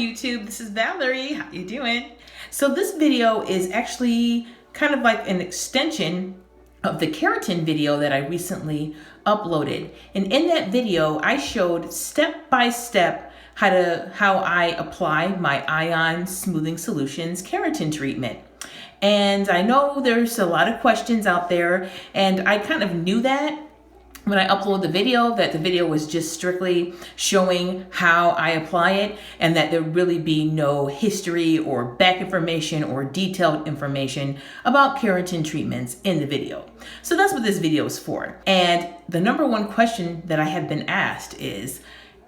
YouTube, this is Valerie. How you doing? So this video is actually kind of like an extension of the keratin video that I recently uploaded. And in that video, I showed step by step how I apply my Ion Smoothing Solutions keratin treatment. And I know there's a lot of questions out there, and I kind of knew that when I uploaded the video, that the video was just strictly showing how I apply it, and that there really be no history or back information or detailed information about keratin treatments in the video. So that's what this video is for. And the number one question that I have been asked is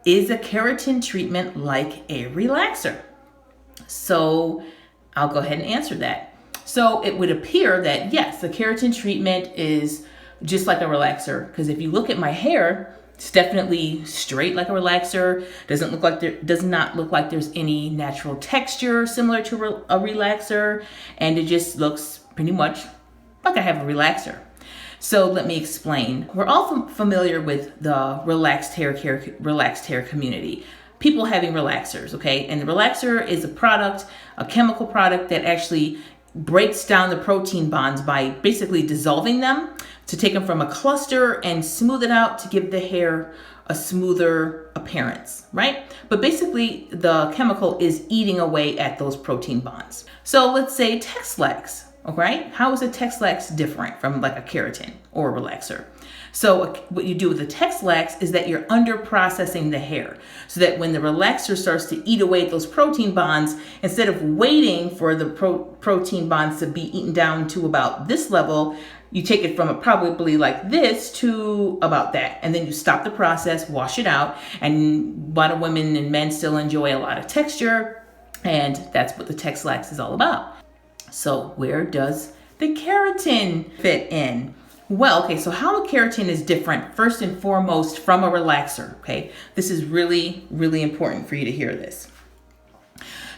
a keratin treatment like a relaxer? So I'll go ahead and answer that. So it would appear that yes, the keratin treatment is just like a relaxer, because if you look at my hair, it's definitely straight like a relaxer. Does not look like there's any natural texture similar to a relaxer, and it just looks pretty much like I have a relaxer. So let me explain. We're all familiar with the relaxed hair community. People having relaxers, okay? And the relaxer is a chemical product that actually breaks down the protein bonds by basically dissolving them to take them from a cluster and smooth it out to give the hair a smoother appearance, right? But basically the chemical is eating away at those protein bonds. So let's say Texlax, okay? How is a Texlax different from like a keratin or a relaxer? So what you do with the Texlax is that you're under processing the hair, so that when the relaxer starts to eat away at those protein bonds, instead of waiting for the protein bonds to be eaten down to about this level, you take it from probably like this to about that. And then you stop the process, wash it out, and a lot of women and men still enjoy a lot of texture. And that's what the Texlax is all about. So where does the keratin fit in? Well, okay, so how a keratin is different, first and foremost, from a relaxer, okay? This is really, really important for you to hear this.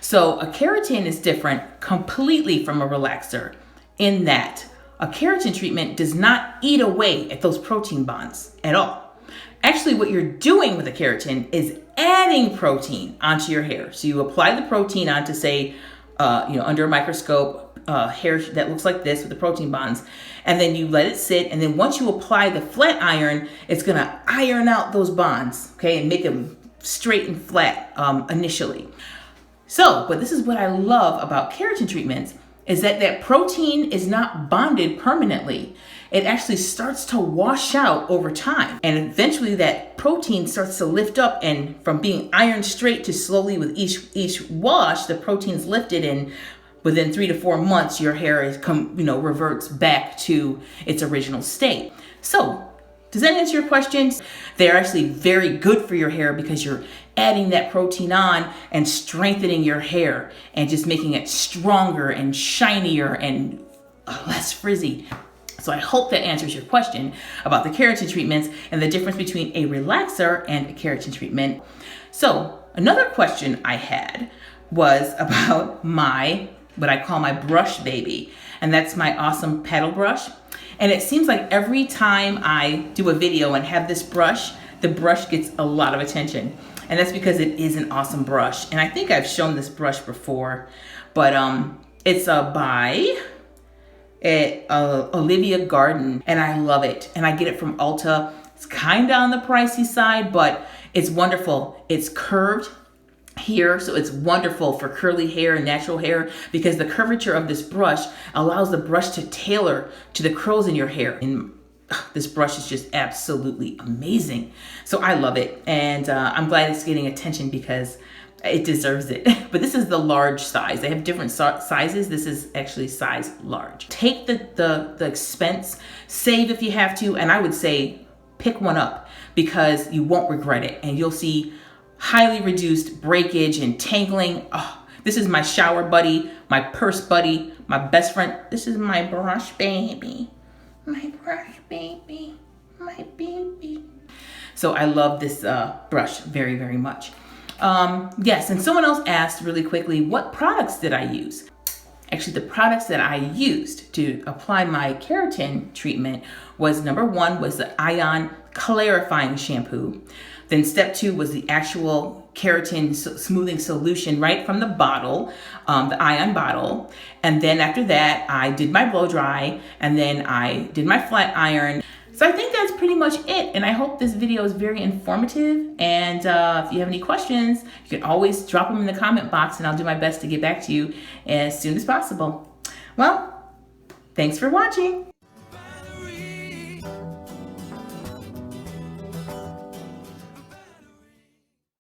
So a keratin is different completely from a relaxer in that a keratin treatment does not eat away at those protein bonds at all. Actually, what you're doing with a keratin is adding protein onto your hair. So you apply the protein onto, say, under a microscope, hair that looks like this with the protein bonds, and then you let it sit, and then once you apply the flat iron, it's gonna iron out those bonds, okay, and make them straight and flat initially. So, but this is what I love about keratin treatments, is that protein is not bonded permanently. It actually starts to wash out over time, and eventually that protein starts to lift up, and from being ironed straight to slowly with each wash, the protein's lifted, and within 3 to 4 months, your hair reverts back to its original state. So, does that answer your questions? They're actually very good for your hair because you're adding that protein on and strengthening your hair and just making it stronger and shinier and less frizzy. So I hope that answers your question about the keratin treatments and the difference between a relaxer and a keratin treatment. So another question I had was about what I call my brush baby, and that's my awesome paddle brush. And it seems like every time I do a video and have this brush, the brush gets a lot of attention. And that's because it is an awesome brush. And I think I've shown this brush before, but it's by Olivia Garden, and I love it. And I get it from Ulta. It's kind of on the pricey side, but it's wonderful. It's curved here, so it's wonderful for curly hair and natural hair, because the curvature of this brush allows the brush to tailor to the curls in your hair. And this brush is just absolutely amazing. So I love it, and I'm glad it's getting attention because it deserves it. But this is the large size. They have different sizes. This is actually size large. Take the expense, save if you have to, and I would say pick one up because you won't regret it, and you'll see highly reduced breakage and tangling. Oh, this is my shower buddy, my purse buddy, my best friend. This is my brush baby. My brush baby. My baby. So I love this brush very, very much. Yes, and someone else asked really quickly, what products did I use? Actually, the products that I used to apply my keratin treatment was, number one, was the Ion clarifying shampoo. Then step 2 was the actual keratin smoothing solution right from the bottle, the ion bottle. And then after that, I did my blow dry, and then I did my flat iron. So I think that's pretty much it. And I hope this video is very informative. And if you have any questions, you can always drop them in the comment box, and I'll do my best to get back to you as soon as possible. Well, thanks for watching.